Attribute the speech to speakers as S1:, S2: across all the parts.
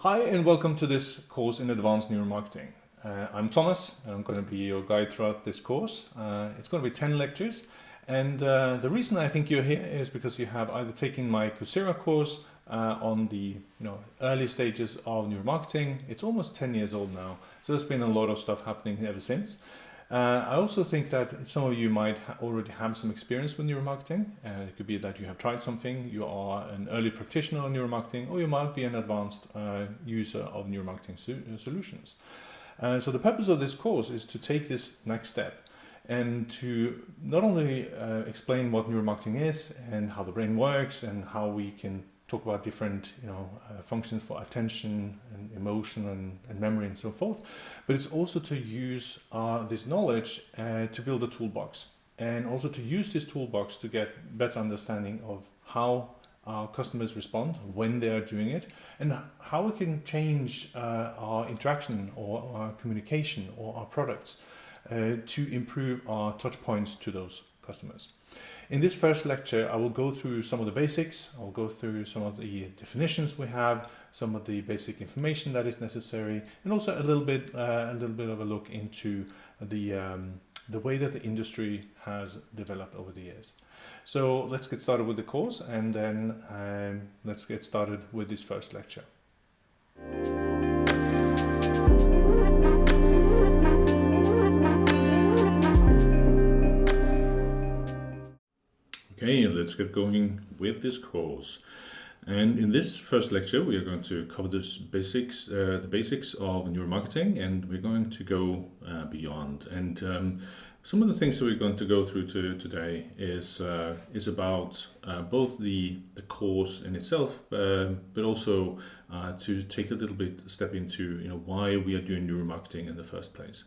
S1: Hi and welcome to this course in Advanced Neuromarketing. I'm Thomas and I'm going to be your guide throughout this course. It's going to be 10 lectures, and the reason I think you're here is because you have either taken my Coursera course on the early stages of neuromarketing. It's almost 10 years old now, so there's been a lot of stuff happening ever since. I also think that some of you might already have some experience with neuromarketing. It could be that you have tried something, you are an early practitioner of neuromarketing, or you might be an advanced user of neuromarketing solutions. So the purpose of this course is to take this next step and to not only explain what neuromarketing is and how the brain works and how we can talk about different functions for attention and emotion and memory and so forth, but it's also to use this knowledge to build a toolbox, and also to use this toolbox to get better understanding of how our customers respond when they are doing it, and how we can change our interaction or our communication or our products to improve our touch points to those customers. In this first lecture, I will go through some of the basics. I'll go through some of the definitions we have, some of the basic information that is necessary, and also a little bit of a look into the way that the industry has developed over the years. So let's get started with the course, and then let's get started with this first lecture. Okay, let's get going with this course. And in this first lecture, we are going to cover the basics of neuromarketing, and we're going to go beyond. And some of the things that we're going to go through today is about both the course in itself, but also to take a little bit step into why we are doing neuromarketing in the first place.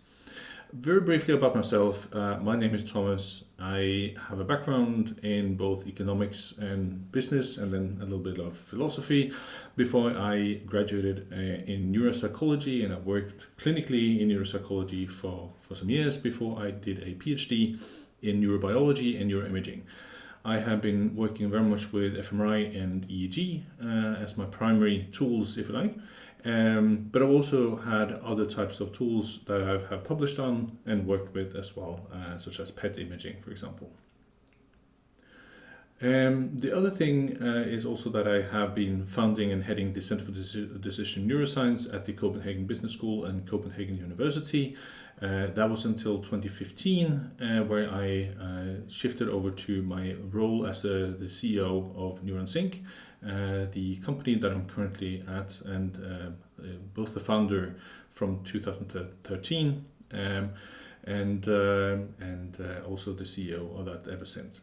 S1: Very briefly about myself, my name is Thomas. I have a background in both economics and business, and then a little bit of philosophy before I graduated in neuropsychology, and I worked clinically in neuropsychology for some years before I did a PhD in neurobiology and neuroimaging. I have been working very much with fMRI and EEG as my primary tools, if you like. But I've also had other types of tools that I have published on and worked with as well, such as PET imaging, for example. The other thing is also that I have been founding and heading the Center for Decision Neuroscience at the Copenhagen Business School and Copenhagen University. That was until 2015, where I shifted over to my role as the CEO of Neurons Inc., the company that I'm currently at, and both the founder from 2013 and also the CEO of that ever since.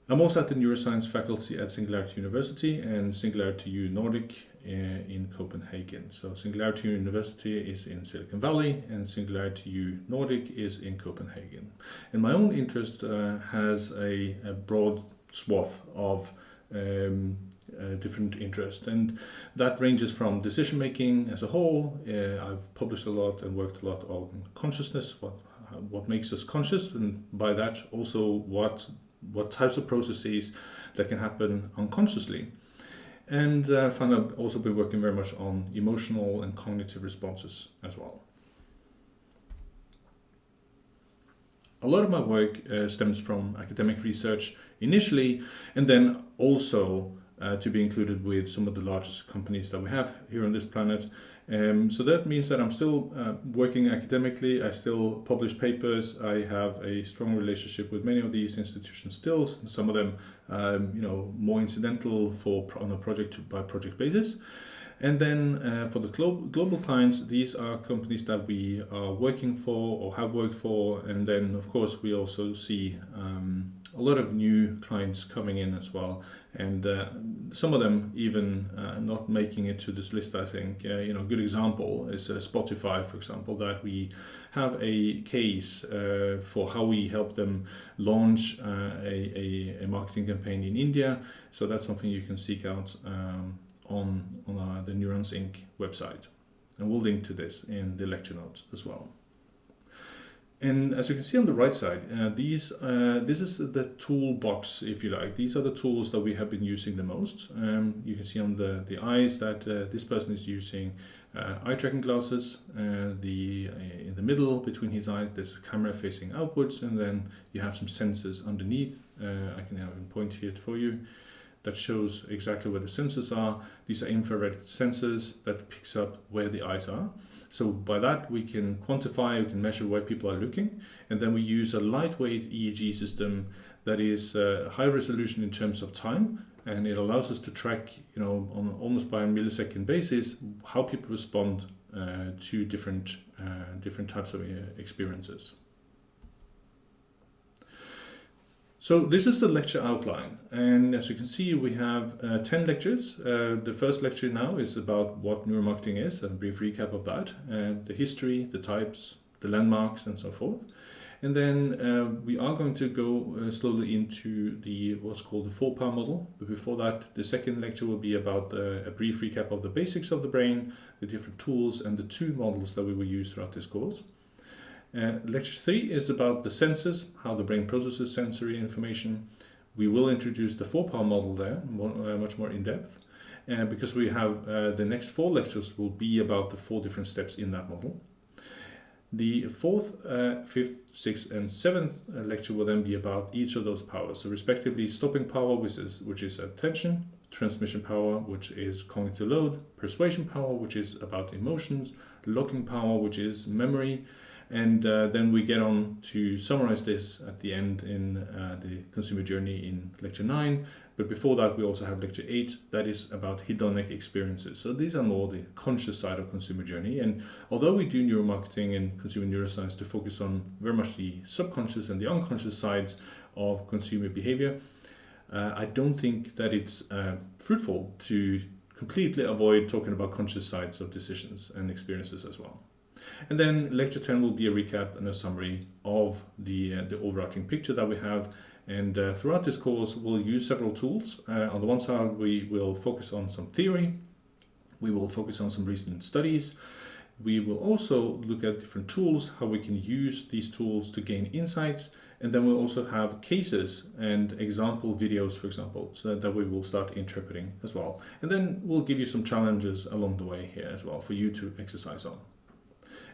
S1: I'm also at the Neuroscience faculty at Singularity University and Singularity U Nordic in Copenhagen. So Singularity University is in Silicon Valley and Singularity U Nordic is in Copenhagen. And my own interest has a broad swath of different interests, and that ranges from decision making as a whole. I've published a lot and worked a lot on consciousness, what makes us conscious, and by that also what types of processes that can happen unconsciously. And I've also been working very much on emotional and cognitive responses as well. A lot of my work stems from academic research initially, and then also to be included with some of the largest companies that we have here on this planet. So that means that I'm still working academically. I still publish papers. I have a strong relationship with many of these institutions still. Some of them, more incidental on a project by project basis. And then for the global clients, these are companies that we are working for or have worked for. And then, of course, we also see a lot of new clients coming in as well. And some of them even not making it to this list, I think. A good example is Spotify, for example, that we have a case for how we help them launch a marketing campaign in India. So that's something you can seek out on the Neurons Inc. website. And we'll link to this in the lecture notes as well. And as you can see on the right side, this is the toolbox, if you like. These are the tools that we have been using the most. You can see on the eyes that this person is using eye tracking glasses. In the middle between his eyes, there's a camera facing outwards, and then you have some sensors underneath. I can have a point here for you that shows exactly where the sensors are. These are infrared sensors that picks up where the eyes are. So by that we can quantify, we can measure where people are looking, and then we use a lightweight EEG system that is high resolution in terms of time, and it allows us to track, on almost by a millisecond basis, how people respond to different types of experiences. So this is the lecture outline, and as you can see we have 10 lectures. The first lecture now is about what neuromarketing is, a brief recap of that, the history, the types, the landmarks and so forth. And then we are going to go slowly into what's called the 4-power model. But before that, the second lecture will be about a brief recap of the basics of the brain, the different tools and the 2 models that we will use throughout this course. Lecture 3 is about the senses, how the brain processes sensory information. We will introduce the 4-power model there, much more in depth, because we have the next 4 lectures will be about the 4 different steps in that model. The 4th, 5th, 6th and 7th lecture will then be about each of those powers. So respectively, stopping power, which is attention, transmission power, which is cognitive load, persuasion power, which is about emotions, locking power, which is memory, and then we get on to summarize this at the end in the consumer journey in lecture 9. But before that, we also have lecture 8, that is about hedonic experiences. So these are more the conscious side of consumer journey. And although we do neuromarketing and consumer neuroscience to focus on very much the subconscious and the unconscious sides of consumer behavior, I don't think that it's fruitful to completely avoid talking about conscious sides of decisions and experiences as well. And then lecture 10 will be a recap and a summary of the overarching picture that we have. And throughout this course, we'll use several tools. On the one side, we will focus on some theory. We will focus on some recent studies. We will also look at different tools, how we can use these tools to gain insights. And then we'll also have cases and example videos, for example, so that we will start interpreting as well. And then we'll give you some challenges along the way here as well for you to exercise on.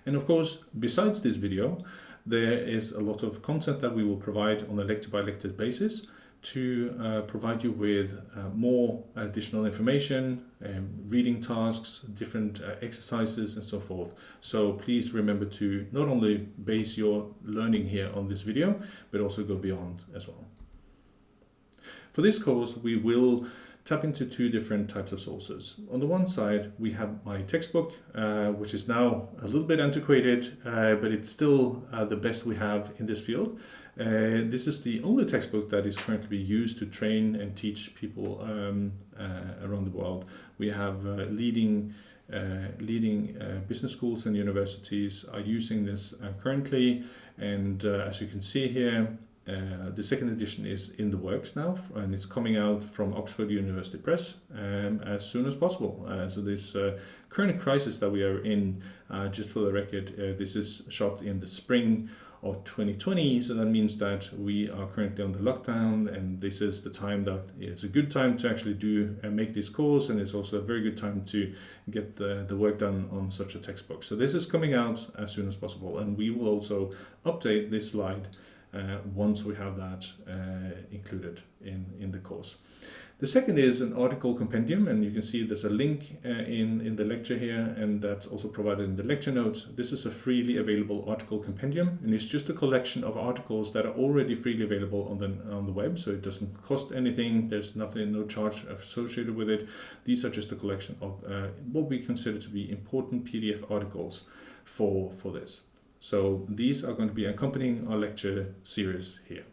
S1: And of course, besides this video, there is a lot of content that we will provide on a lecture-by-lecture basis to provide you with more additional information, reading tasks, different exercises and so forth. So please remember to not only base your learning here on this video, but also go beyond as well. For this course, we will tap into 2 different types of sources. On the one side, we have my textbook, which is now a little bit antiquated, but it's still the best we have in this field. This is the only textbook that is currently being used to train and teach people around the world. We have leading business schools and universities are using this currently, and as you can see here, the second edition is in the works now, and it's coming out from Oxford University Press as soon as possible. So this current crisis that we are in, just for the record, this is shot in the spring of 2020, so that means that we are currently on the lockdown, and this is the time that it's a good time to actually do and make this course, and it's also a very good time to get the work done on such a textbook. So this is coming out as soon as possible, and we will also update this slide once we have that included in the course. The second is an article compendium, and you can see there's a link in the lecture here, and that's also provided in the lecture notes. This is a freely available article compendium, and it's just a collection of articles that are already freely available on the web, so it doesn't cost anything. There's nothing, no charge associated with it. These are just a collection of what we consider to be important PDF articles for this. So these are going to be accompanying our lecture series here.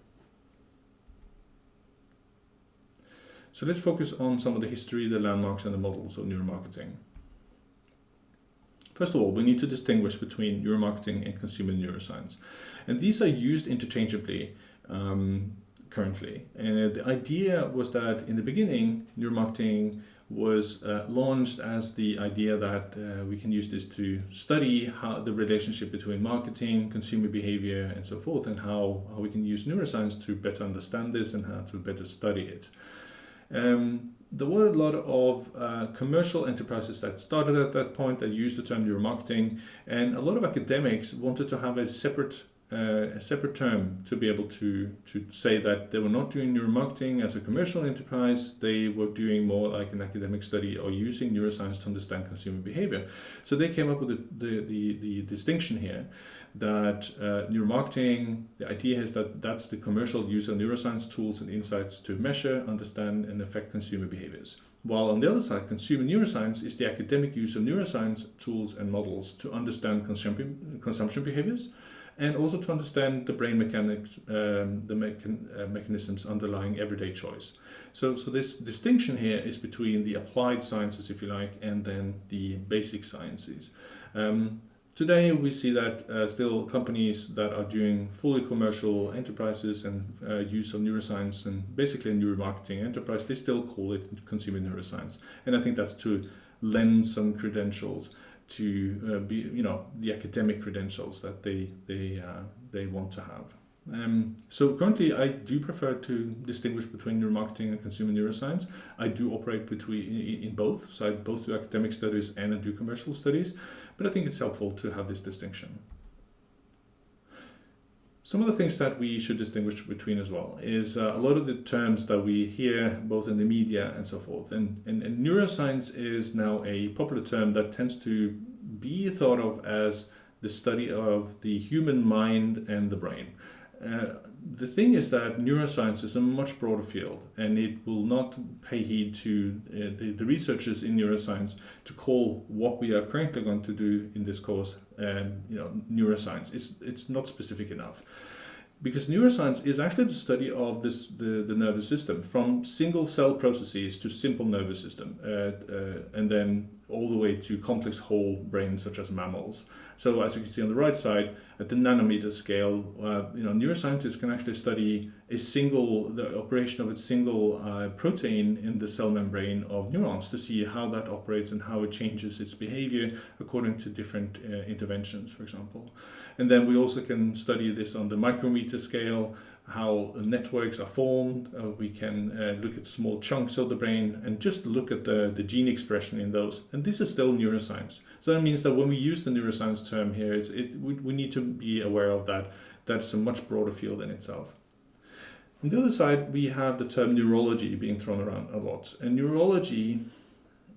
S1: So let's focus on some of the history, the landmarks and the models of neuromarketing. First of all, we need to distinguish between neuromarketing and consumer neuroscience. And these are used interchangeably currently. And the idea was that in the beginning, neuromarketing was launched as the idea that we can use this to study how the relationship between marketing, consumer behavior, and so forth, and how we can use neuroscience to better understand this and how to better study it. There were a lot of commercial enterprises that started at that point that used the term neuromarketing, and a lot of academics wanted to have a separate term to be able to say that they were not doing neuromarketing as a commercial enterprise. They were doing more like an academic study or using neuroscience to understand consumer behavior. So they came up with the distinction here that neuromarketing, the idea is that that's the commercial use of neuroscience tools and insights to measure, understand, and affect consumer behaviors. While on the other side, consumer neuroscience is the academic use of neuroscience tools and models to understand consumption behaviors, and also to understand the brain mechanics, mechanisms underlying everyday choice. So this distinction here is between the applied sciences, if you like, and then the basic sciences. Today we see that still companies that are doing fully commercial enterprises and use of neuroscience and basically a neuromarketing enterprise, they still call it consumer neuroscience. And I think that's to lend some credentials to be, the academic credentials that they want to have. So currently I do prefer to distinguish between neuromarketing and consumer neuroscience. I do operate in both, so I both do academic studies and I do commercial studies, but I think it's helpful to have this distinction. Some of the things that we should distinguish between as well is a lot of the terms that we hear both in the media and so forth. And neuroscience is now a popular term that tends to be thought of as the study of the human mind and the brain. The thing is that neuroscience is a much broader field, and it will not pay heed to the researchers in neuroscience to call what we are currently going to do in this course, neuroscience. It's not specific enough. Because neuroscience is actually the study of the nervous system, from single cell processes to simple nervous system, and then all the way to complex whole brains such as mammals. So as you can see on the right side, at the nanometer scale, neuroscientists can actually study the operation of a single protein in the cell membrane of neurons to see how that operates and how it changes its behavior according to different interventions, for example. And then we also can study this on the micrometer scale, how networks are formed. We can look at small chunks of the brain and just look at the gene expression in those. And this is still neuroscience. So that means that when we use the neuroscience term here, we need to be aware of that. That's a much broader field in itself. On the other side, we have the term neurology being thrown around a lot. And neurology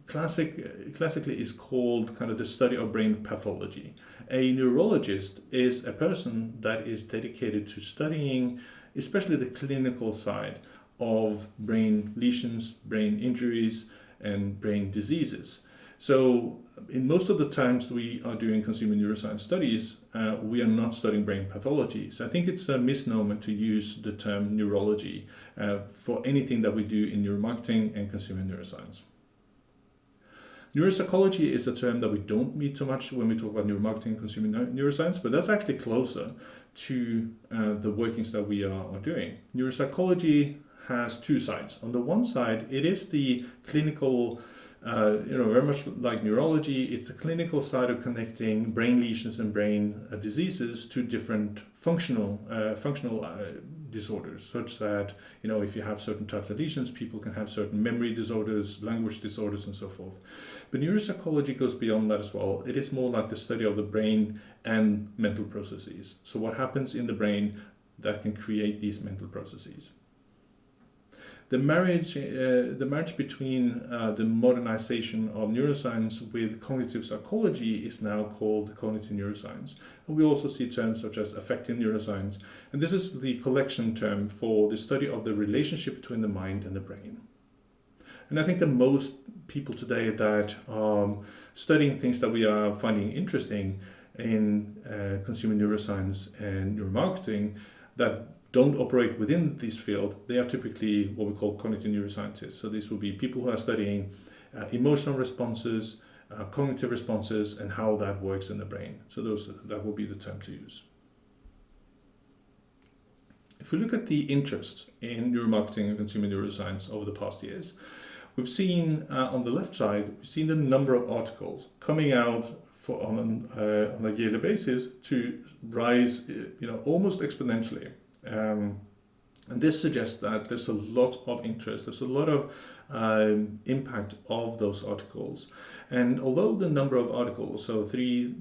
S1: classically is called kind of the study of brain pathology. A neurologist is a person that is dedicated to studying especially the clinical side of brain lesions, brain injuries, and brain diseases. So in most of the times we are doing consumer neuroscience studies, we are not studying brain pathology. So I think it's a misnomer to use the term neurology for anything that we do in neuromarketing and consumer neuroscience. Neuropsychology is a term that we don't meet too much when we talk about neuromarketing and consumer neuroscience, but that's actually closer to the workings that we are doing. Neuropsychology has two sides. On the one side, it is the clinical, very much like neurology, it's the clinical side of connecting brain lesions and brain diseases to different functional disorders, such that, if you have certain types of lesions, people can have certain memory disorders, language disorders, and so forth. But neuropsychology goes beyond that as well. It is more like the study of the brain and mental processes. So what happens in the brain that can create these mental processes. The marriage between the modernization of neuroscience with cognitive psychology is now called cognitive neuroscience. And we also see terms such as affective neuroscience. And this is the collection term for the study of the relationship between the mind and the brain. And I think that most people today that are studying things that we are finding interesting in consumer neuroscience and neuromarketing that don't operate within this field, they are typically what we call cognitive neuroscientists. So these will be people who are studying emotional responses, cognitive responses, and how that works in the brain. So that will be the term to use. If we look at the interest in neuromarketing and consumer neuroscience over the past years, we've seen on the left side, we've seen the number of articles coming out on a yearly basis to rise, almost exponentially. And this suggests that there's a lot of interest, there's a lot of impact of those articles. And although the number of articles, so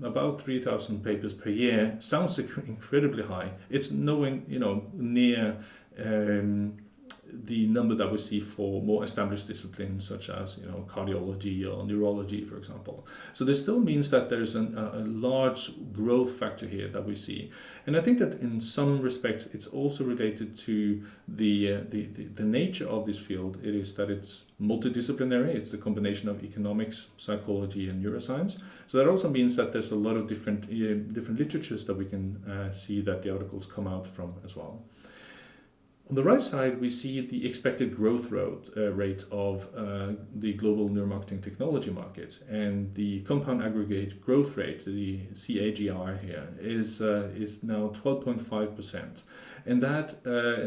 S1: about 3,000 papers per year, sounds incredibly high, it's near the number that we see for more established disciplines such as cardiology or neurology, for example. So this still means that there's a large growth factor here that we see. And I think that in some respects it's also related to the nature of this field. It is that it's multidisciplinary, it's the combination of economics, psychology and neuroscience. So that also means that there's a lot of different literatures that we can see that the articles come out from as well. On the right side, we see the expected growth rate of the global neuromarketing technology market, and the compound aggregate growth rate, the CAGR here, is now 12.5%, and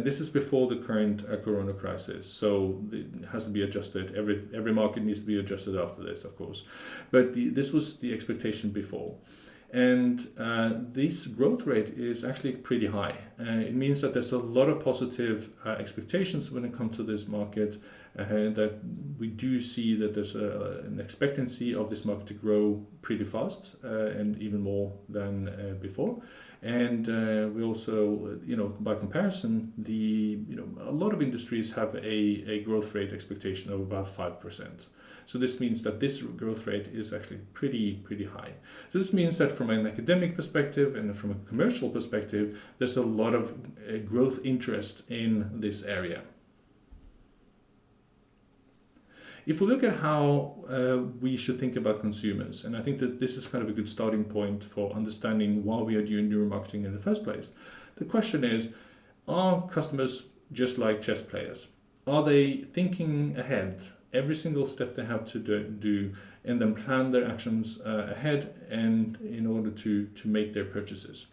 S1: this is before the current Corona crisis. So it has to be adjusted. Every market needs to be adjusted after this, of course, but this was the expectation before. And this growth rate is actually pretty high. It means that there's a lot of positive expectations when it comes to this market, that we do see that there's an expectancy of this market to grow pretty fast and even more than before. And we also, by comparison, a lot of industries have a growth rate expectation of about 5%. So this means that this growth rate is actually pretty high. So this means that from an academic perspective and from a commercial perspective, there's a lot of growth interest in this area. If we look at how we should think about consumers, and I think that this is kind of a good starting point for understanding why we are doing neuromarketing in the first place, the question is, are customers just like chess players? Are they thinking ahead every single step they have to do and then plan their actions ahead and in order to make their purchases?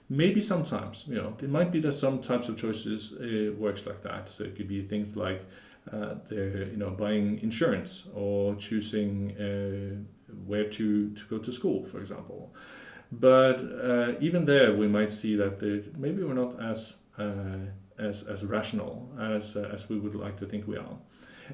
S1: Maybe sometimes, it might be that some types of choices works like that. So it could be things like they're buying insurance or choosing where to go to school, for example. But even there, we might see that maybe we're not as rational as we would like to think we are.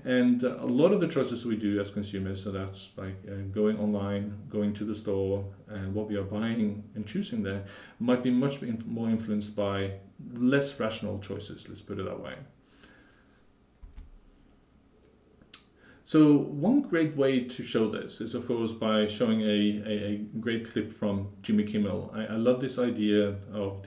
S1: And a lot of the choices we do as consumers, so that's like going online, going to the store, and what we are buying and choosing there, might be much more influenced by less rational choices, let's put it that way. So one great way to show this is, of course, by showing a great clip from Jimmy Kimmel. I love this idea of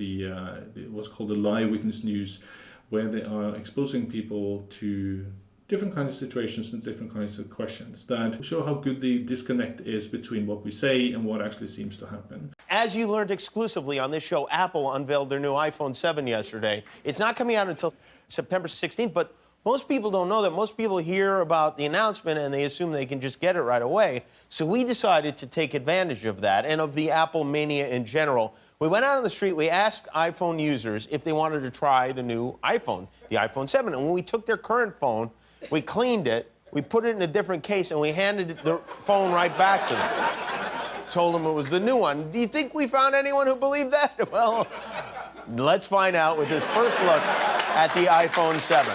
S1: what's called the live witness news, where they are exposing people to different kinds of situations and different kinds of questions that show how good the disconnect is between what we say and what actually seems to happen.
S2: As you learned exclusively on this show, Apple unveiled their new iPhone 7 yesterday. It's not coming out until September 16th, but most people don't know that. Most people hear about the announcement and they assume they can just get it right away. So we decided to take advantage of that and of the Apple mania in general. We went out on the street, we asked iPhone users if they wanted to try the new iPhone, the iPhone 7. And when we took their current phone, we cleaned it, we put it in a different case, and we handed the phone right back to them. Told them it was the new one. Do you think we found anyone who believed that? Well, let's find out with this first look at the iPhone 7.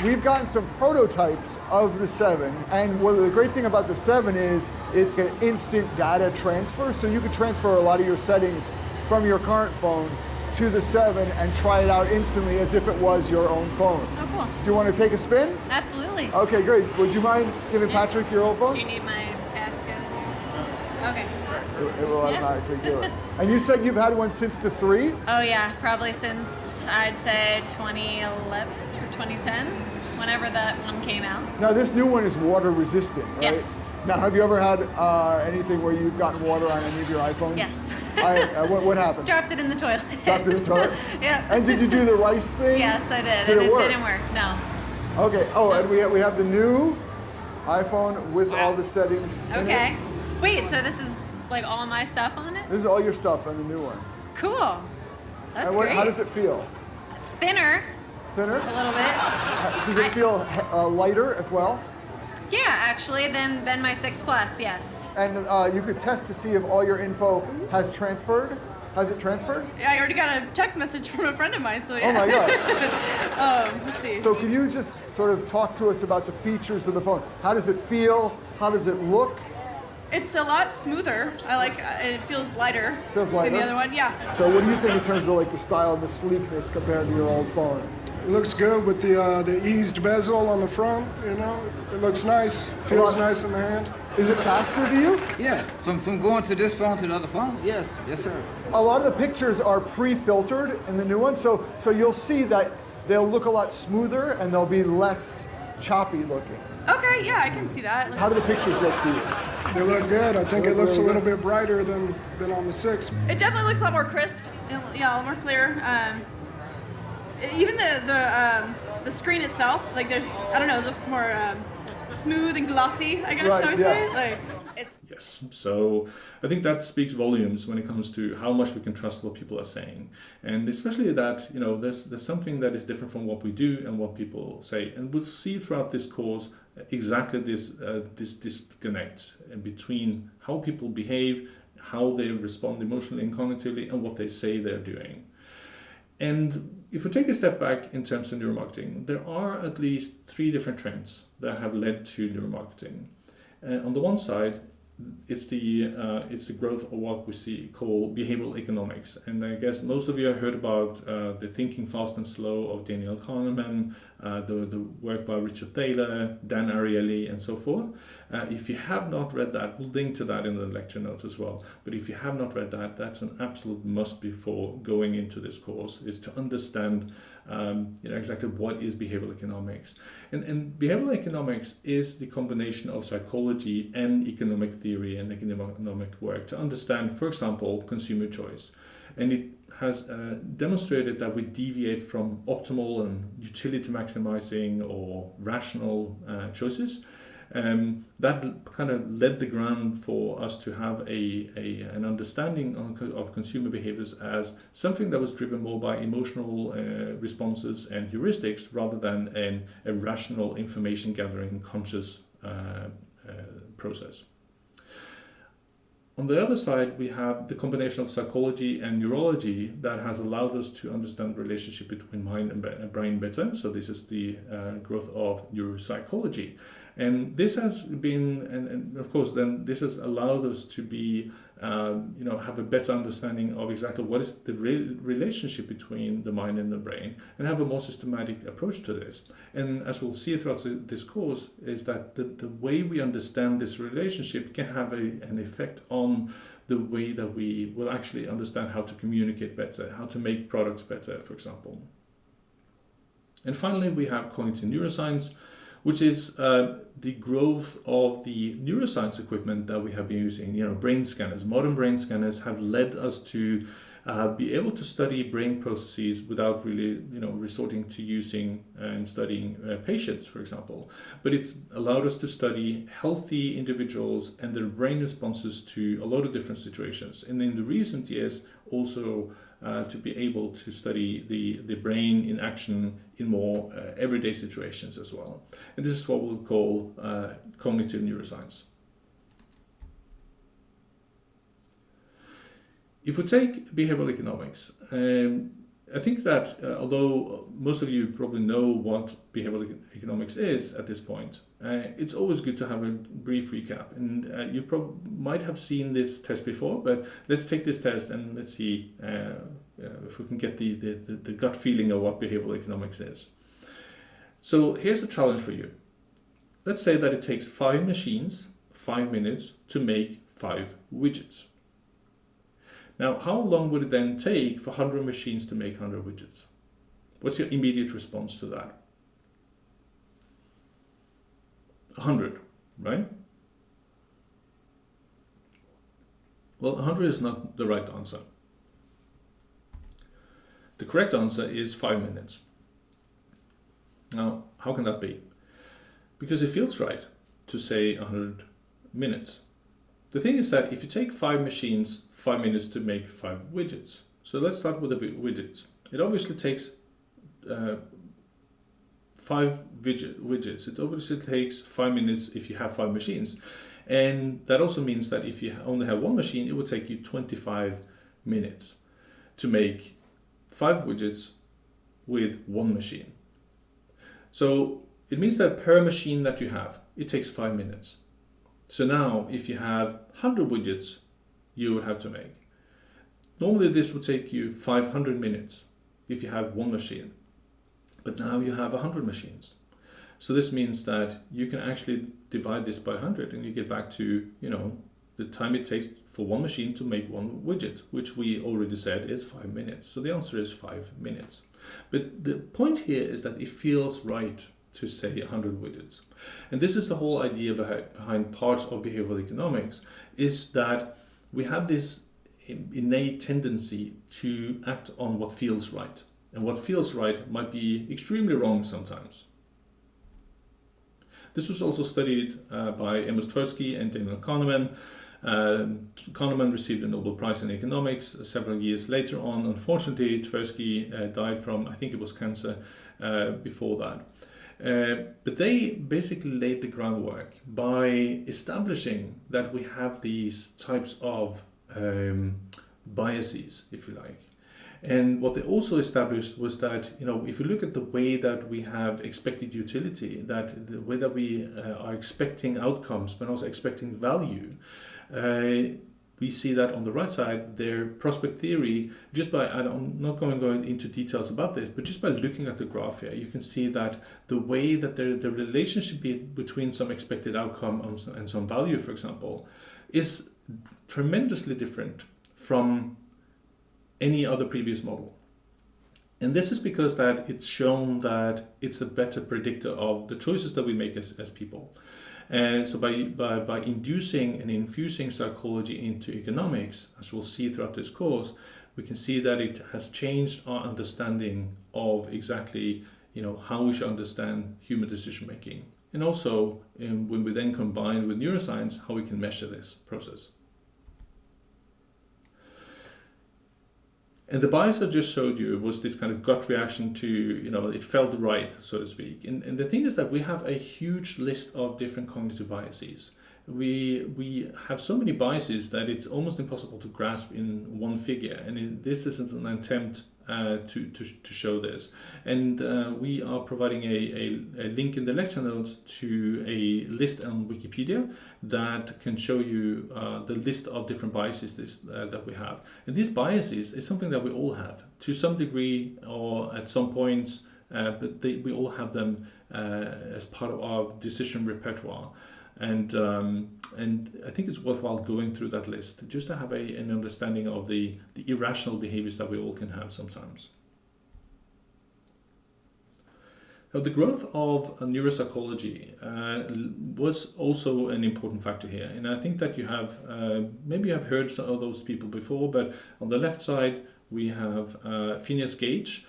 S3: We've gotten some prototypes of the 7, and the great thing about the 7 is it's an instant data transfer, so you can transfer a lot of your settings from your current phone to the 7 and try it out instantly as if it was your own phone.
S4: Oh, cool.
S3: Do you want to take a spin?
S4: Absolutely.
S3: Okay, great. Would you mind giving Patrick your old phone?
S4: Do you need my passcode? Okay.
S3: It will automatically do it. And you said you've had one since the 3?
S4: Oh yeah, probably since I'd say 2011 or 2010, whenever that one came out.
S3: Now this new one is water resistant, right?
S4: Yes.
S3: Now have you ever had anything where you've gotten water on any of your iPhones?
S4: Yes.
S3: What happened?
S4: Dropped it in the toilet.
S3: Dropped it in the toilet?
S4: Yeah.
S3: And did you do the rice thing?
S4: Yes, I did.
S3: Did
S4: and
S3: it work?
S4: Didn't work. No.
S3: Okay. Oh, and we have the new iPhone with all the settings in
S4: Okay.
S3: it.
S4: Wait, so this is like all my stuff on it?
S3: This is all your stuff on the new one.
S4: Cool. That's
S3: And
S4: great.
S3: how does it feel?
S4: Thinner,
S3: Thinner?
S4: A little bit.
S3: Does it feel lighter as well?
S4: Yeah, actually, than my 6 Plus, yes.
S3: And you could test to see if all your info has transferred. Has it transferred?
S5: Yeah, I already got a text message from a friend of mine, so yeah.
S3: Oh my God.
S5: Let's see.
S3: So can you just sort of talk to us about the features of the phone? How does it feel? How does it look?
S5: It's a lot smoother. I like it feels lighter
S3: Feels lighter?
S5: than the other one. Yeah.
S3: So what do you think in terms of like the style and the sleekness compared to your old phone?
S6: It looks good with the eased bezel on the front, you know. It looks nice, feels nice in the hand.
S3: Is it faster to you?
S7: Yeah, from going to this phone to the other phone, yes, sir.
S3: A lot of the pictures are pre-filtered in the new one, so you'll see that they'll look a lot smoother and they'll be less choppy looking.
S5: Okay, yeah, I can see that.
S3: How do the pictures look to you?
S6: They look good. I think it looks a little bit brighter than on the 6.
S5: It definitely looks a lot more crisp. Yeah, a lot more clear. Even the screen itself, like there's, I don't know, it looks more smooth and glossy, I guess,
S3: Right,
S5: shall I
S3: yeah.
S5: say? Like, it's
S1: Yes, so I think that speaks volumes when it comes to how much we can trust what people are saying, and especially that there's something that is different from what we do and what people say, and we'll see throughout this course exactly this disconnect between how people behave, how they respond emotionally and cognitively, and what they say they're doing. And if we take a step back in terms of neuromarketing, there are at least 3 different trends that have led to neuromarketing. On the one side, it's the growth of what we call behavioral economics, and I guess most of you have heard about the Thinking Fast and Slow of Daniel Kahneman, the work by Richard Thaler, Dan Ariely, and so forth. If you have not read that, we'll link to that in the lecture notes as well. But if you have not read that, that's an absolute must before going into this course, is to understand exactly what is behavioral economics. And behavioral economics is the combination of psychology and economic theory and economic work to understand, for example, consumer choice. And it has demonstrated that we deviate from optimal and utility maximizing or rational choices. That kind of led the ground for us to have an understanding of consumer behaviors as something that was driven more by emotional responses and heuristics rather than a rational information gathering conscious process. On the other side, we have the combination of psychology and neurology that has allowed us to understand the relationship between mind and brain better. So this is the growth of neuropsychology. And this has been, and of course, then this has allowed us to be, have a better understanding of exactly what is the relationship between the mind and the brain, and have a more systematic approach to this. And as we'll see throughout this course, is that the way we understand this relationship can have an effect on the way that we will actually understand how to communicate better, how to make products better, for example. And finally, we have cognitive neuroscience, which is the growth of the neuroscience equipment that we have been using. Brain scanners, modern brain scanners have led us to be able to study brain processes without really, resorting to using and studying patients, for example. But it's allowed us to study healthy individuals and their brain responses to a lot of different situations. And in the recent years, also to be able to study the brain in action in more everyday situations as well. And this is what we'll call cognitive neuroscience. If we take behavioral economics, I think that although most of you probably know what behavioral economics is at this point, it's always good to have a brief recap. And you might have seen this test before, but let's take this test and let's see if we can get the gut feeling of what behavioral economics is. So here's a challenge for you. Let's say that it takes 5 machines, 5 minutes to make 5 widgets. Now, how long would it then take for 100 machines to make 100 widgets? What's your immediate response to that? 100, right? Well, 100 is not the right answer. The correct answer is 5 minutes. Now, how can that be? Because it feels right to say 100 minutes. The thing is that if you take 5 machines, 5 minutes to make 5 widgets. So let's start with the widgets. It obviously takes 5 widgets. It obviously takes 5 minutes if you have 5 machines. And that also means that if you only have one machine, it would take you 25 minutes to make 5 widgets with one machine. So it means that per machine that you have, it takes 5 minutes. So now if you have 100 widgets you would have to make. Normally this would take you 500 minutes if you have one machine. But now you have 100 machines. So this means that you can actually divide this by 100 and you get back to, the time it takes for one machine to make one widget, which we already said is 5 minutes. So the answer is 5 minutes. But the point here is that it feels right to say 100 widgets. And this is the whole idea behind parts of behavioral economics, is that we have this innate tendency to act on what feels right. And what feels right might be extremely wrong sometimes. This was also studied by Amos Tversky and Daniel Kahneman. Kahneman received a Nobel Prize in economics several years later on. Unfortunately, Tversky died from, I think it was cancer, before that. But they basically laid the groundwork by establishing that we have these types of biases, if you like. And what they also established was that, if you look at the way that we have expected utility, that the way that we are expecting outcomes, but also expecting value, we see that on the right side, their prospect theory, just by, I'm not going to go into details about this, but just by looking at the graph here, you can see that the way that the relationship between some expected outcome and some value, for example, is tremendously different from any other previous model. And this is because that it's shown that it's a better predictor of the choices that we make as people. And so by inducing and infusing psychology into economics, as we'll see throughout this course, we can see that it has changed our understanding of exactly how we should understand human decision making. And also when we then combine with neuroscience, how we can measure this process. And the bias I just showed you was this kind of gut reaction to, it felt right, so to speak. And the thing is that we have a huge list of different cognitive biases. We have so many biases that it's almost impossible to grasp in one figure. And this isn't an attempt to show this. And we are providing a link in the lecture notes to a list on Wikipedia that can show you the list of different biases that we have. And these biases is something that we all have to some degree or at some points, but we all have them as part of our decision repertoire. And I think it's worthwhile going through that list just to have an understanding of the irrational behaviors that we all can have sometimes. Now, the growth of neuropsychology was also an important factor here. And I think that you have, maybe you have heard some of those people before, but on the left side, we have Phineas Gage.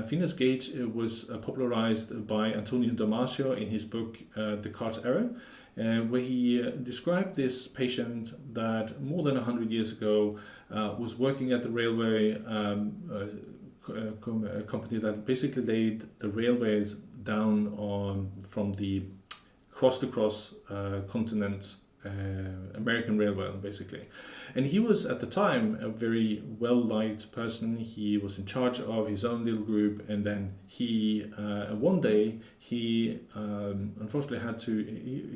S1: Phineas Gage was popularized by Antonio Damasio in his book, Descartes' Error, where he described this patient that more than 100 years ago was working at the railway company that basically laid the railways down from the cross-to-cross continent American railway, basically. And he was at the time a very well-liked person. He was in charge of his own little group, and then one day he unfortunately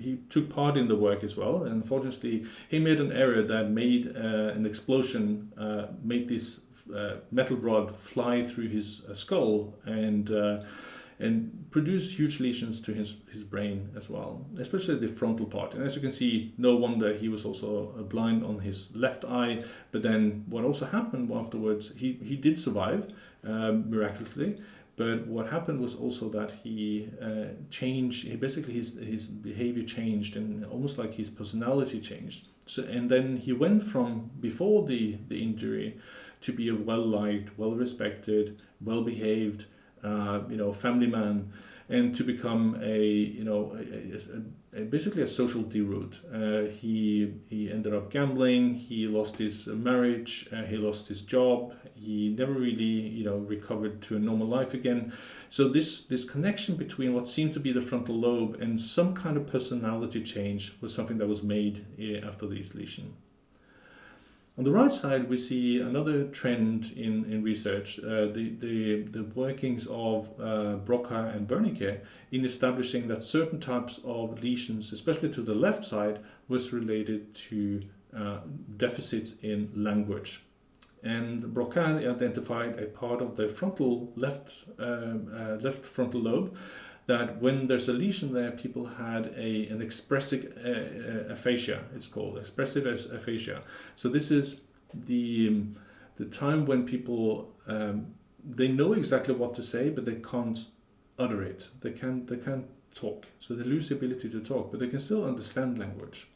S1: he took part in the work as well, and unfortunately he made an error that made an explosion, made this metal rod fly through his skull and produce huge lesions to his brain as well, especially the frontal part. And as you can see, no wonder he was also blind on his left eye. But then what also happened afterwards, he did survive miraculously. But what happened was also that he changed, basically his behavior changed, and almost like his personality changed. So, and then he went from before the injury to be a well-liked, well-respected, well-behaved, family man, and to become basically a social deroute. He ended up gambling. He lost his marriage. He lost his job. He never really recovered to a normal life again. So this connection between what seemed to be the frontal lobe and some kind of personality change was something that was made after this lesion. On the right side, we see another trend in research, the workings of Broca and Wernicke in establishing that certain types of lesions, especially to the left side, was related to deficits in language. And Broca identified a part of the left frontal lobe that when there's a lesion there, people had an expressive aphasia, it's called, expressive aphasia. So this is the time when people, they know exactly what to say, but they can't utter it. They can't talk. So they lose the ability to talk, but they can still understand language.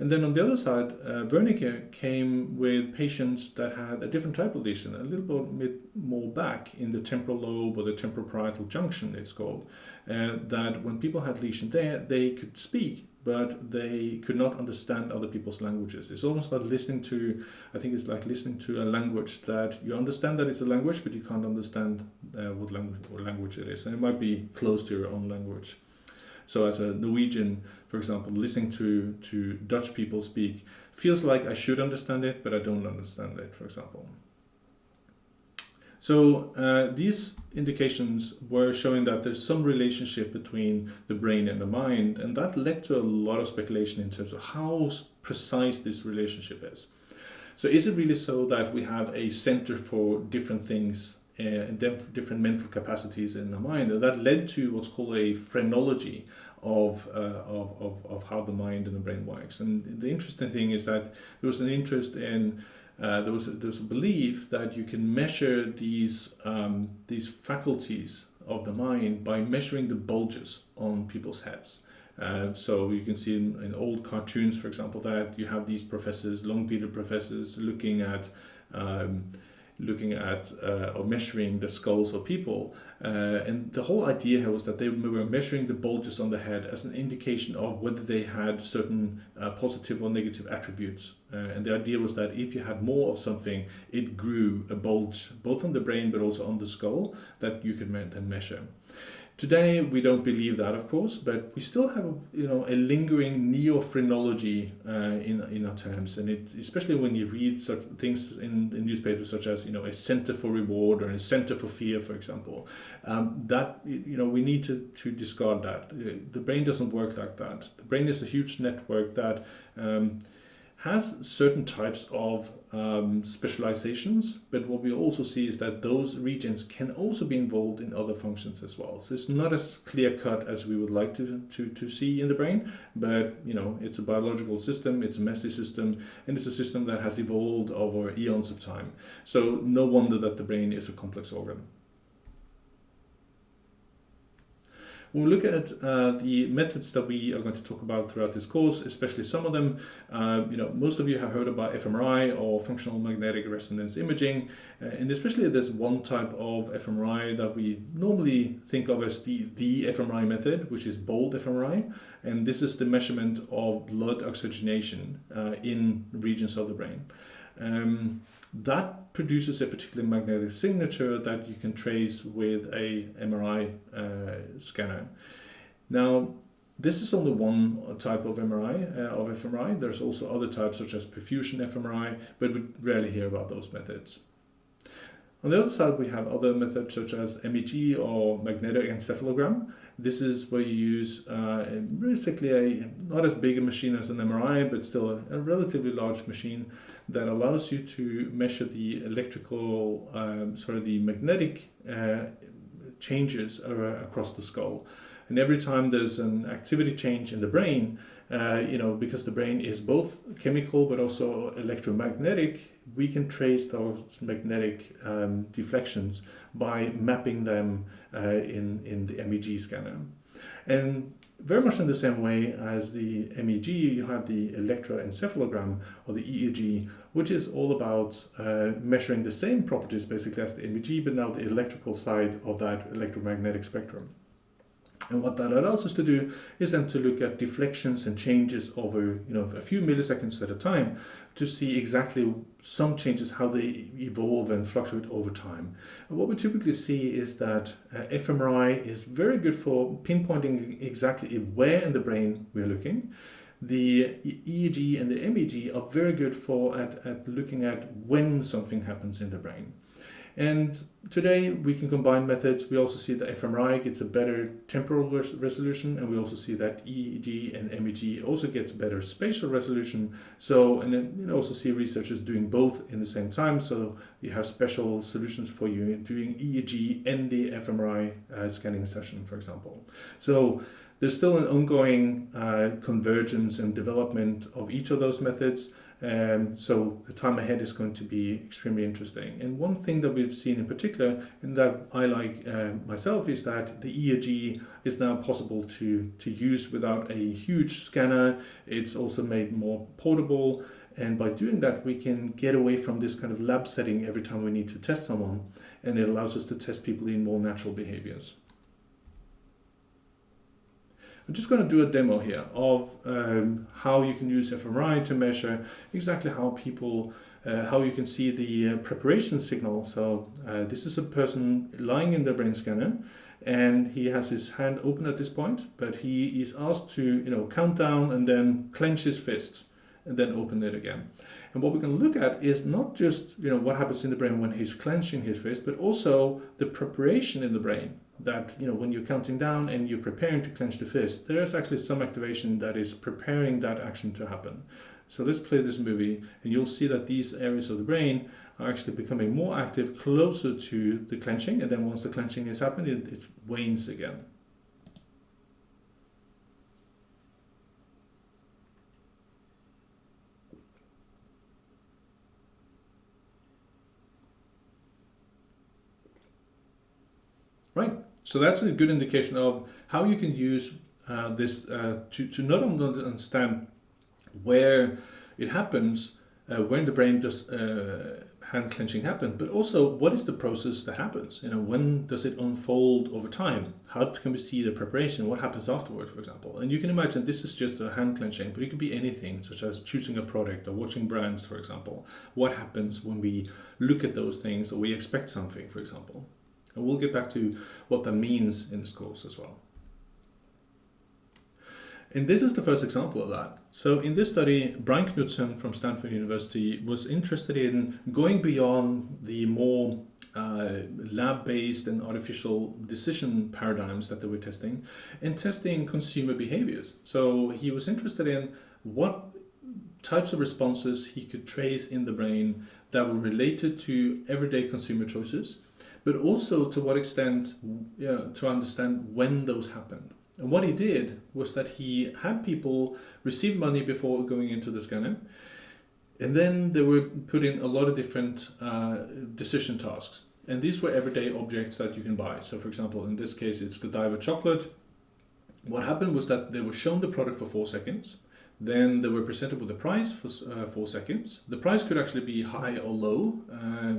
S1: And then on the other side, Wernicke came with patients that had a different type of lesion, a little bit more back in the temporal lobe or the temporoparietal junction, it's called, that when people had lesion there, they could speak, but they could not understand other people's languages. It's almost like listening to a language that you understand that it's a language, but you can't understand what language it is. And it might be close to your own language. So as a Norwegian, for example, listening to Dutch people speak feels like I should understand it, but I don't understand it, for example. So these indications were showing that there's some relationship between the brain and the mind, and that led to a lot of speculation in terms of how precise this relationship is. So is it really so that we have a center for different things different mental capacities in the mind, and that led to what's called a phrenology of how the mind and the brain works. And the interesting thing is that there was an interest in there was a belief that you can measure these faculties of the mind by measuring the bulges on people's heads. So you can see in old cartoons, for example, that you have these professors, long-bearded professors, looking at or measuring the skulls of people. And the whole idea here was that they were measuring the bulges on the head as an indication of whether they had certain positive or negative attributes. And the idea was that if you had more of something, it grew a bulge, both on the brain but also on the skull, that you could then measure. Today, we don't believe that, of course, but we still have, a lingering neo-phrenology in our terms, and especially when you read such things in newspapers, such as a center for reward or a center for fear, for example. That we need to discard that. The brain doesn't work like that. The brain is a huge network that has certain types of specializations, but what we also see is that those regions can also be involved in other functions as well. So it's not as clear-cut as we would like to see in the brain, but it's a biological system, it's a messy system, and it's a system that has evolved over eons of time. So no wonder that the brain is a complex organ. When we look at the methods that we are going to talk about throughout this course, especially some of them, most of you have heard about fMRI or functional magnetic resonance imaging, and especially there's one type of fMRI that we normally think of as the fMRI method, which is bold fMRI, and this is the measurement of blood oxygenation in regions of the brain. That produces a particular magnetic signature that you can trace with a MRI scanner. Now, this is only one type of fMRI. There's also other types such as perfusion fMRI, but we rarely hear about those methods. On the other side, we have other methods such as MEG or magnetic encephalogram. This is where you use basically not as big a machine as an MRI, but still a relatively large machine that allows you to measure the the magnetic changes across the skull. And every time there's an activity change in the brain, because the brain is both chemical but also electromagnetic, we can trace those magnetic deflections by mapping them in the MEG scanner. And very much in the same way as the MEG, you have the electroencephalogram or the EEG, which is all about measuring the same properties basically as the MEG, but now the electrical side of that electromagnetic spectrum. And what that allows us to do is then to look at deflections and changes over a few milliseconds at a time to see exactly some changes, how they evolve and fluctuate over time. And what we typically see is that fMRI is very good for pinpointing exactly where in the brain we're looking. The EEG and the MEG are very good for at looking at when something happens in the brain. And today we can combine methods. We also see that fMRI gets a better temporal resolution, and we also see that EEG and MEG also gets better spatial resolution. So, and then you also see researchers doing both in the same time. So you have special solutions for you doing EEG and the fMRI scanning session, for example. So there's still an ongoing convergence and development of each of those methods. So the time ahead is going to be extremely interesting. And one thing that we've seen in particular, and that I like myself, is that the EEG is now possible to use without a huge scanner. It's also made more portable. And by doing that, we can get away from this kind of lab setting every time we need to test someone. And it allows us to test people in more natural behaviors. I'm just going to do a demo here of how you can use fMRI to measure exactly how people, how you can see the preparation signal. So this is a person lying in the brain scanner, and he has his hand open at this point, but he is asked to count down and then clench his fist and then open it again. And what we can look at is not just what happens in the brain when he's clenching his fist, but also the preparation in the brain. That when you're counting down and you're preparing to clench the fist, there is actually some activation that is preparing that action to happen. So let's play this movie, and you'll see that these areas of the brain are actually becoming more active closer to the clenching, and then once the clenching has happened, it wanes again. Right. So that's a good indication of how you can use this to not only understand where it happens, when the brain does hand clenching happen, but also what is the process that happens? When does it unfold over time? How can we see the preparation? What happens afterwards, for example? And you can imagine this is just a hand clenching, but it could be anything, such as choosing a product or watching brands, for example. What happens when we look at those things or we expect something, for example? And we'll get back to what that means in this course as well. And this is the first example of that. So in this study, Brian Knudsen from Stanford University was interested in going beyond the more lab-based and artificial decision paradigms that they were testing and testing consumer behaviors. So he was interested in what types of responses he could trace in the brain that were related to everyday consumer choices, but also to what extent to understand when those happened. And what he did was that he had people receive money before going into the scanner, and then they were put in a lot of different decision tasks. And these were everyday objects that you can buy. So for example, in this case, it's Godiva chocolate. What happened was that they were shown the product for 4 seconds. Then they were presented with the price for 4 seconds. The price could actually be high or low,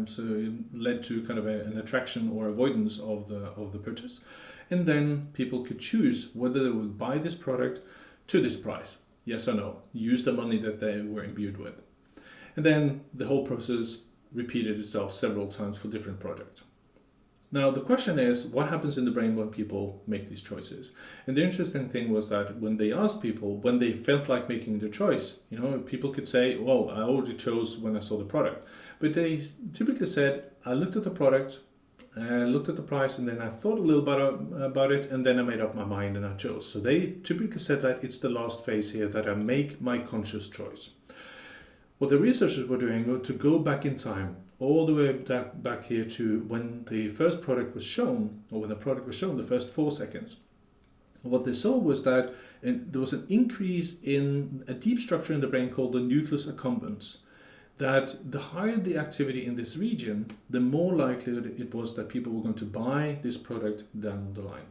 S1: so it led to kind of an attraction or avoidance of the purchase. And then people could choose whether they would buy this product to this price, yes or no, use the money that they were imbued with. And then the whole process repeated itself several times for different projects. Now the question is, what happens in the brain when people make these choices? And the interesting thing was that when they asked people, when they felt like making their choice, people could say, well, I already chose when I saw the product. But they typically said, I looked at the product, I looked at the price, and then I thought a little about it, and then I made up my mind and I chose. So they typically said that it's the last phase here that I make my conscious choice. What the researchers were doing was to go back in time, all the way back here to when the first product was shown, or when the product was shown, the first 4 seconds. What they saw was that there was an increase in a deep structure in the brain called the nucleus accumbens, that the higher the activity in this region, the more likely it was that people were going to buy this product down the line.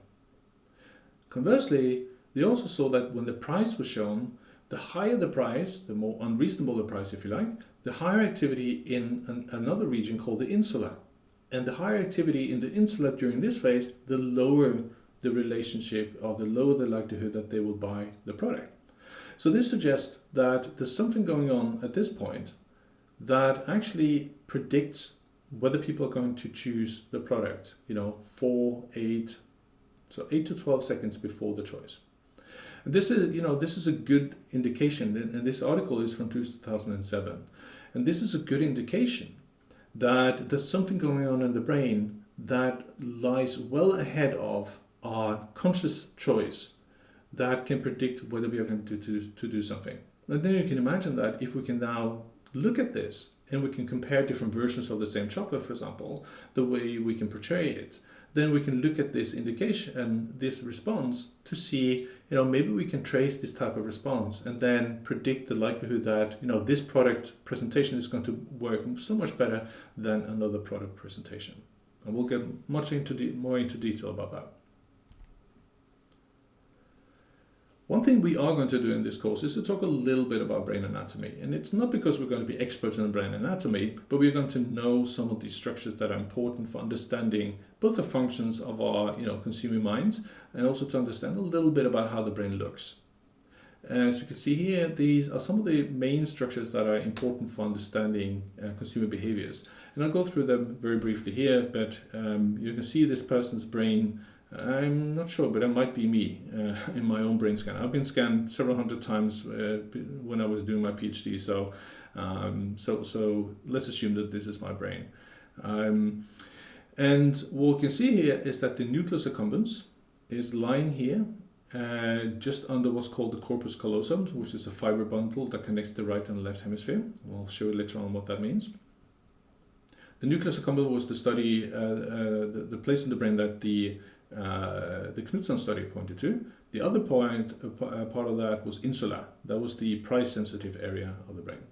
S1: Conversely, they also saw that when the price was shown, the higher the price, the more unreasonable the price, if you like, the higher activity in another region called the insula. And the higher activity in the insula during this phase, the lower the relationship, or the lower the likelihood that they will buy the product. So this suggests that there's something going on at this point that actually predicts whether people are going to choose the product, 8 to 12 seconds before the choice. And this is a good indication, and this article is from 2007, and this is a good indication that there's something going on in the brain that lies well ahead of our conscious choice that can predict whether we are going to do something. And then you can imagine that if we can now look at this and we can compare different versions of the same chocolate, for example, the way we can portray it, then we can look at this indication and this response to see, maybe we can trace this type of response and then predict the likelihood that, this product presentation is going to work so much better than another product presentation. And we'll get much more into detail about that. One thing we are going to do in this course is to talk a little bit about brain anatomy. And it's not because we're going to be experts in brain anatomy, but we're going to know some of these structures that are important for understanding both the functions of our consumer minds, and also to understand a little bit about how the brain looks. As you can see here, these are some of the main structures that are important for understanding consumer behaviors. And I'll go through them very briefly here, but you can see this person's brain. I'm not sure, but it might be me in my own brain scan. I've been scanned several hundred times when I was doing my PhD, so let's assume that this is my brain. And what we can see here is that the nucleus accumbens is lying here, just under what's called the corpus callosum, which is a fiber bundle that connects the right and left hemisphere. We'll show you later on what that means. The nucleus accumbens was the study, the place in the brain that the Knudsen study pointed to. The other part of that was insula. That was the price-sensitive area of the brain.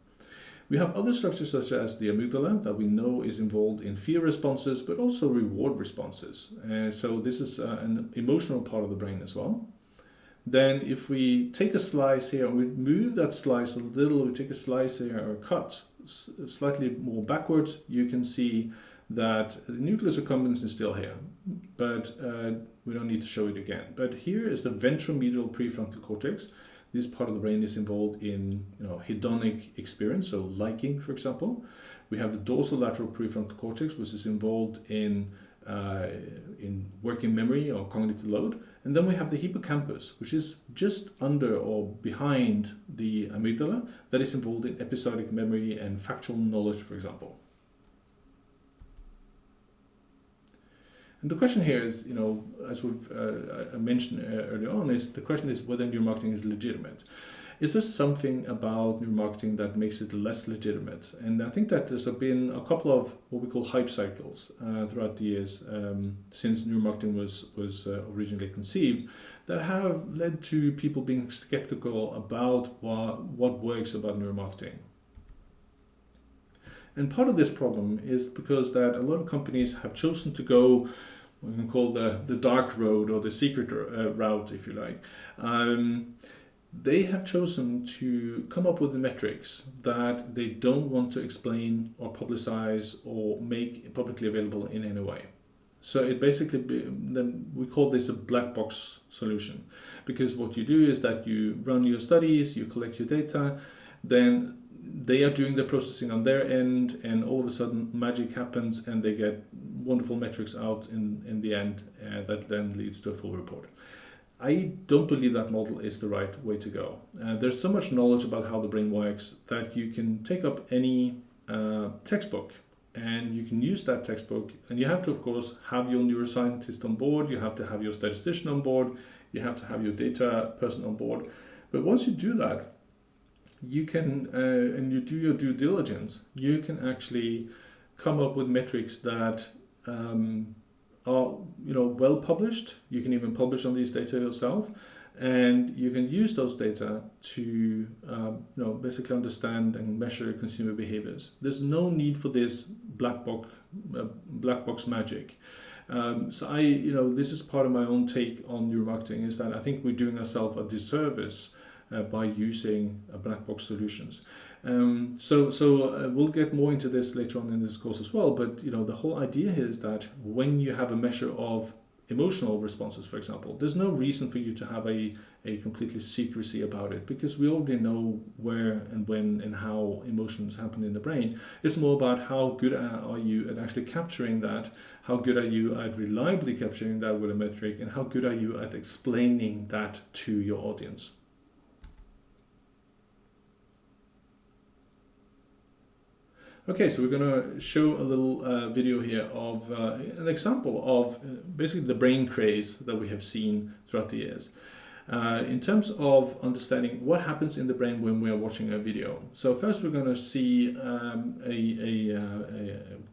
S1: We have other structures such as the amygdala that we know is involved in fear responses, but also reward responses. So this is an emotional part of the brain as well. Then if we take a slice here and we move that slice a little, we take a slice here or cut slightly more backwards, you can see that the nucleus accumbens is still here, but we don't need to show it again. But here is the ventromedial prefrontal cortex. This part of the brain is involved in hedonic experience, so liking, for example. We have the dorsolateral prefrontal cortex, which is involved in working memory or cognitive load. And then we have the hippocampus, which is just under or behind the amygdala, that is involved in episodic memory and factual knowledge, for example. And the question here is, as we've mentioned earlier on, the question is whether neuromarketing is legitimate. Is there something about neuromarketing that makes it less legitimate? And I think that there's been a couple of what we call hype cycles throughout the years since neuromarketing was originally conceived, that have led to people being skeptical about what works about neuromarketing. And part of this problem is because that a lot of companies have chosen to go what we can call the dark road, or the secret route, if you like. They have chosen to come up with the metrics that they don't want to explain or publicize or make publicly available in any way. So it basically, then we call this a black box solution, because what you do is that you run your studies, you collect your data, then they are doing the processing on their end, and all of a sudden magic happens and they get wonderful metrics out in the end that then leads to a full report. I don't believe that model is the right way to go. There's so much knowledge about how the brain works that you can take up any textbook and you can use that textbook, and you have to, of course, have your neuroscientist on board, you have to have your statistician on board, you have to have your data person on board. But once you do that, you can, and you do your due diligence, you can actually come up with metrics that are well published. You can even publish on these data yourself, and you can use those data to basically understand and measure consumer behaviors. There's no need for this black box magic. So this is part of my own take on neuromarketing, is that I think we're doing ourselves a disservice by using black box solutions. So we'll get more into this later on in this course as well, but the whole idea here is that when you have a measure of emotional responses, for example, there's no reason for you to have a completely secrecy about it, because we already know where and when and how emotions happen in the brain. It's more about how good are you at actually capturing that, how good are you at reliably capturing that with a metric, and how good are you at explaining that to your audience. Okay, so we're going to show a little video here of an example of basically the brain craze that we have seen throughout the years. In terms of understanding what happens in the brain when we are watching a video. So first we're going to see a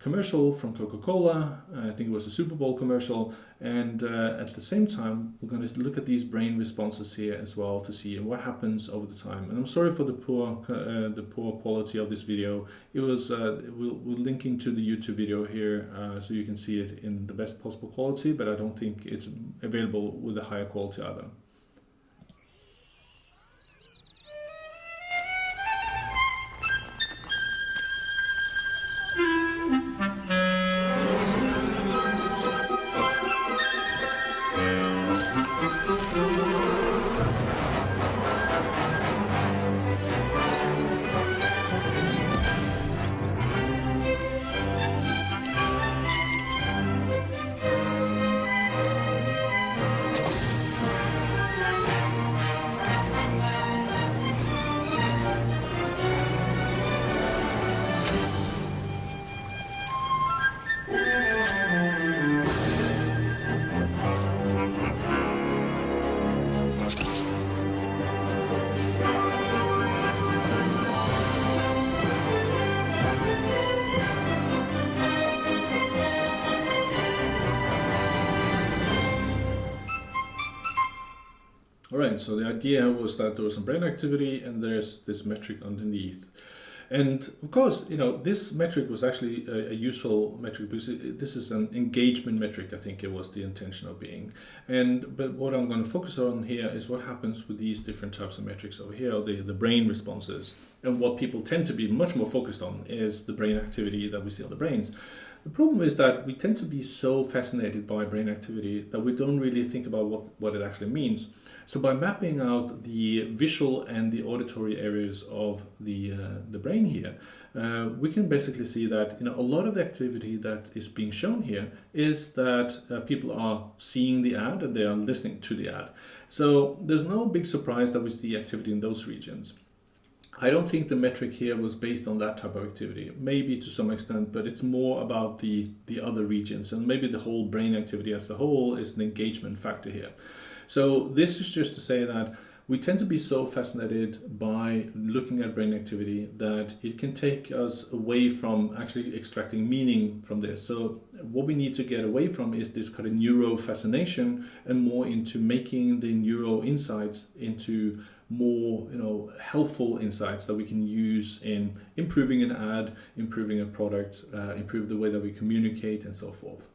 S1: commercial from Coca-Cola. I think it was a Super Bowl commercial, and at the same time we're going to look at these brain responses here as well to see what happens over the time. And I'm sorry for the poor quality of this video. It was we're linking to the YouTube video here so you can see it in the best possible quality, but I don't think it's available with a higher quality either. Alright, so the idea was that there was some brain activity and there's this metric underneath. And of course, you know, this metric was actually a useful metric because this is an engagement metric, I think it was the intention of being. But what I'm going to focus on here is what happens with these different types of metrics over here, the brain responses. And what people tend to be much more focused on is the brain activity that we see on the brains. The problem is that we tend to be so fascinated by brain activity that we don't really think about what it actually means. So by mapping out the visual and the auditory areas of the brain here, we can basically see that, you know, a lot of the activity that is being shown here is that people are seeing the ad and they are listening to the ad. So there's no big surprise that we see activity in those regions. I don't think the metric here was based on that type of activity, maybe to some extent, but it's more about the other regions, and maybe the whole brain activity as a whole is an engagement factor here. So this is just to say that we tend to be so fascinated by looking at brain activity that it can take us away from actually extracting meaning from this. So what we need to get away from is this kind of neuro fascination and more into making the neuro insights into more, you know, helpful insights that we can use in improving an ad, improving a product, improve the way that we communicate and so forth.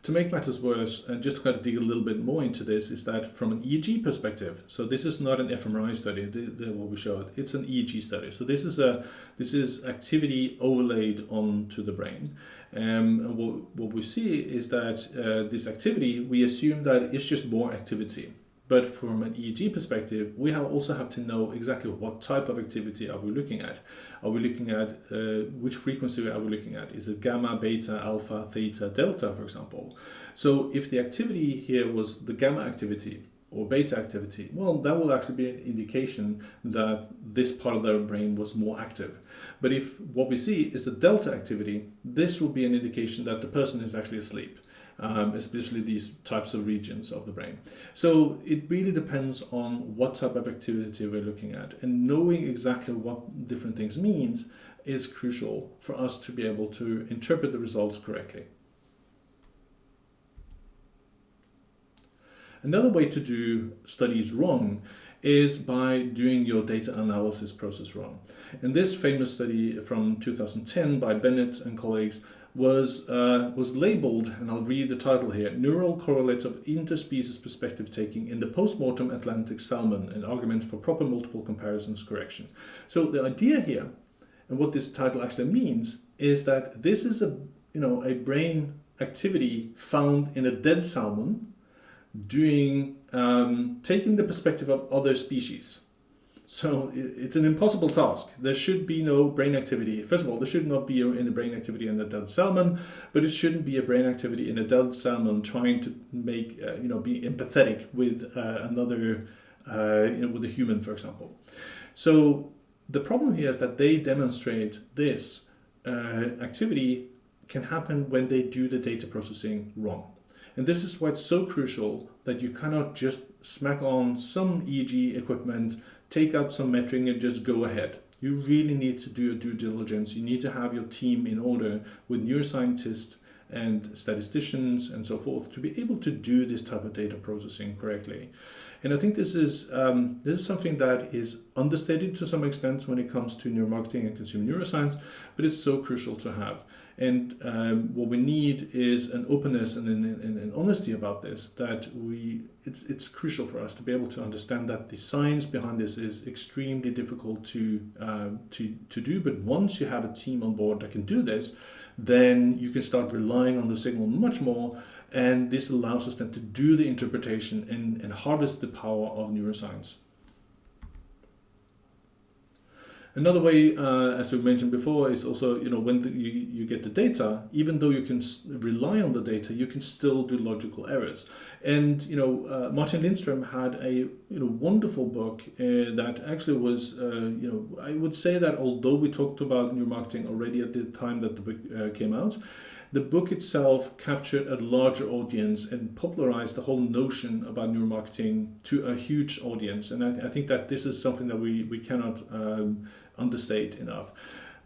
S1: To make matters worse, and just to kind of dig a little bit more into this, is that from an EEG perspective, so this is not an fMRI study, what we showed, it's an EEG study. So this is activity overlaid onto the brain. And what we see is that this activity, we assume that it's just more activity. But from an EEG perspective, we also have to know exactly what type of activity are we looking at. Are we looking at, which frequency are we looking at? Is it gamma, beta, alpha, theta, delta, for example? So if the activity here was the gamma activity or beta activity, well, that will actually be an indication that this part of their brain was more active. But if what we see is a delta activity, this will be an indication that the person is actually asleep. Especially these types of regions of the brain. So it really depends on what type of activity we're looking at, and knowing exactly what different things means is crucial for us to be able to interpret the results correctly. Another way to do studies wrong is by doing your data analysis process wrong. And this famous study from 2010 by Bennett and colleagues was labeled, and I'll read the title here, Neural Correlates of Interspecies Perspective Taking in the Postmortem Atlantic Salmon, an Argument for Proper Multiple Comparisons Correction. So the idea here, and what this title actually means, is that this is a brain activity found in a dead salmon taking the perspective of other species. So it's an impossible task. There should be no brain activity. First of all, there should not be any brain activity in a dead salmon, but it shouldn't be a brain activity in a dead salmon trying to make, be empathetic with another, with a human, for example. So the problem here is that they demonstrate this activity can happen when they do the data processing wrong. And this is why it's so crucial that you cannot just smack on some EEG equipment, take out some metering and just go ahead. You really need to do a due diligence. You need to have your team in order with neuroscientists and statisticians and so forth to be able to do this type of data processing correctly. And I think this is something that is understated to some extent when it comes to neuromarketing and consumer neuroscience, but it's so crucial to have. And what we need is an openness and an honesty about this, that it's crucial for us to be able to understand that the science behind this is extremely difficult to do. But once you have a team on board that can do this, then you can start relying on the signal much more. And this allows us then to do the interpretation and harvest the power of neuroscience. Another way, as we mentioned before, is also, when you get the data, even though you can rely on the data, you can still do logical errors. And, Martin Lindström had a, wonderful book that actually was, I would say that although we talked about neuromarketing already at the time that the book came out, the book itself captured a larger audience and popularized the whole notion about neuromarketing to a huge audience. And I think that this is something that we cannot understate enough.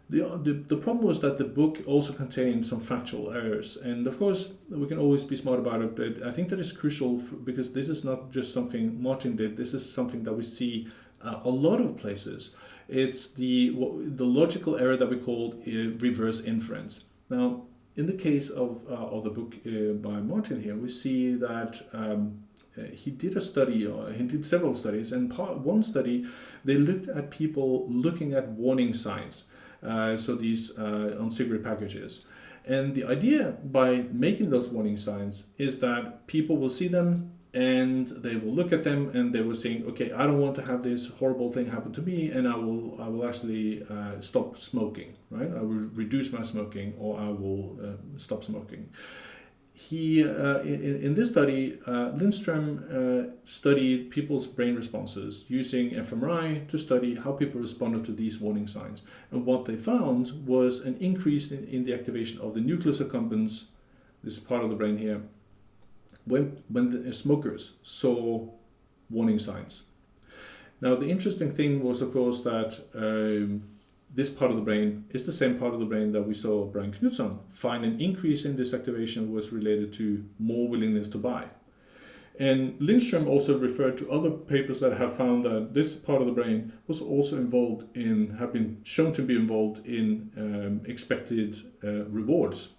S1: The problem was that the book also contained some factual errors. And of course, we can always be smart about it, but I think that is crucial because this is not just something Martin did. This is something that we see a lot of places. It's the logical error that we call reverse inference. Now, in the case of the book by Martin here, we see that he did a study, he did several studies, and one study, they looked at people looking at warning signs, so these on cigarette packages. And the idea by making those warning signs is that people will see them and they will look at them and they will think, okay, I don't want to have this horrible thing happen to me, and I will actually stop smoking, right? I will reduce my smoking, or I will stop smoking. He in this study, Lindström studied people's brain responses using fMRI to study how people responded to these warning signs. And what they found was an increase in the activation of the nucleus accumbens, this part of the brain here, when the smokers saw warning signs. Now, the interesting thing was, of course, that this part of the brain is the same part of the brain that we saw Brian Knudson find an increase in this activation was related to more willingness to buy. And Lindström also referred to other papers that have found that this part of the brain was also have been shown to be involved in expected rewards.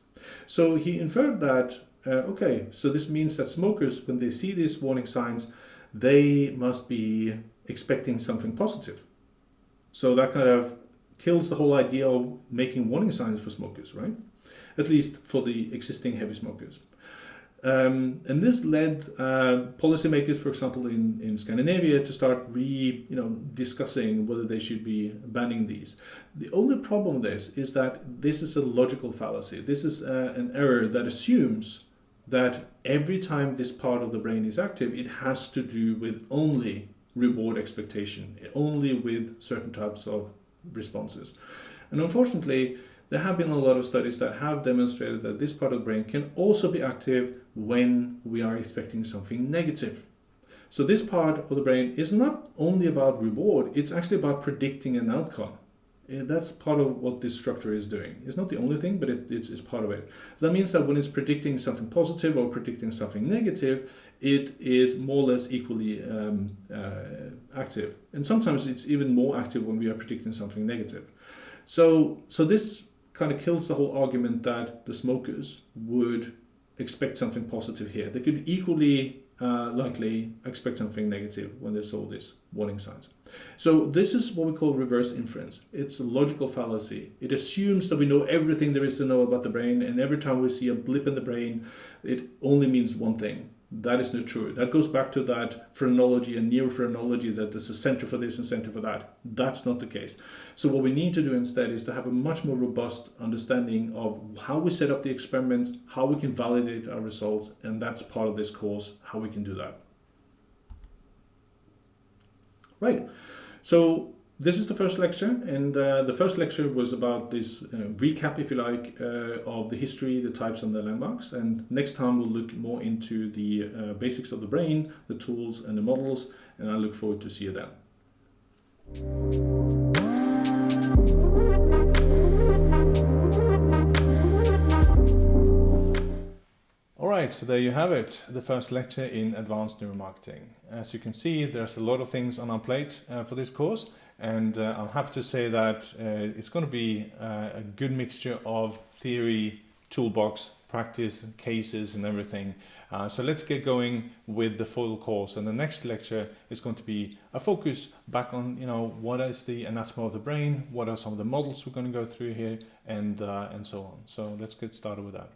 S1: So he inferred that okay, so this means that smokers, when they see these warning signs, they must be expecting something positive. So that kind of kills the whole idea of making warning signs for smokers, right? At least for the existing heavy smokers. And this led policymakers, for example, in Scandinavia, to start discussing whether they should be banning these. The only problem with this is that this is a logical fallacy. This is an error that assumes that every time this part of the brain is active, it has to do with only reward expectation, only with certain types of responses. And unfortunately, there have been a lot of studies that have demonstrated that this part of the brain can also be active when we are expecting something negative. So this part of the brain is not only about reward, it's actually about predicting an outcome. That's part of what this structure is doing. It's not the only thing, but it's part of it. So that means that when it's predicting something positive or predicting something negative, it is more or less equally active. And sometimes it's even more active when we are predicting something negative. So this kind of kills the whole argument that the smokers would expect something positive here. They could equally likely expect something negative when they saw these warning signs. So this is what we call reverse inference. It's a logical fallacy. It assumes that we know everything there is to know about the brain, and every time we see a blip in the brain, it only means one thing. That is not true. That goes back to that phrenology and neurophrenology, that there's a center for this and center for that. That's not the case. So what we need to do instead is to have a much more robust understanding of how we set up the experiments, how we can validate our results, and that's part of this course, how we can do that. Right. So this is the first lecture, and the first lecture was about this recap, if you like, of the history, the types, and the landmarks. And next time we'll look more into the basics of the brain, the tools, and the models. And I look forward to see you then. Alright, so there you have it, the first lecture in Advanced Neuromarketing. As you can see, there's a lot of things on our plate for this course, and I'm happy to say that it's going to be a good mixture of theory, toolbox, practice, cases, and everything. So let's get going with the full course, and the next lecture is going to be a focus back on, what is the anatomy of the brain, what are some of the models we're going to go through here, and so on. So let's get started with that.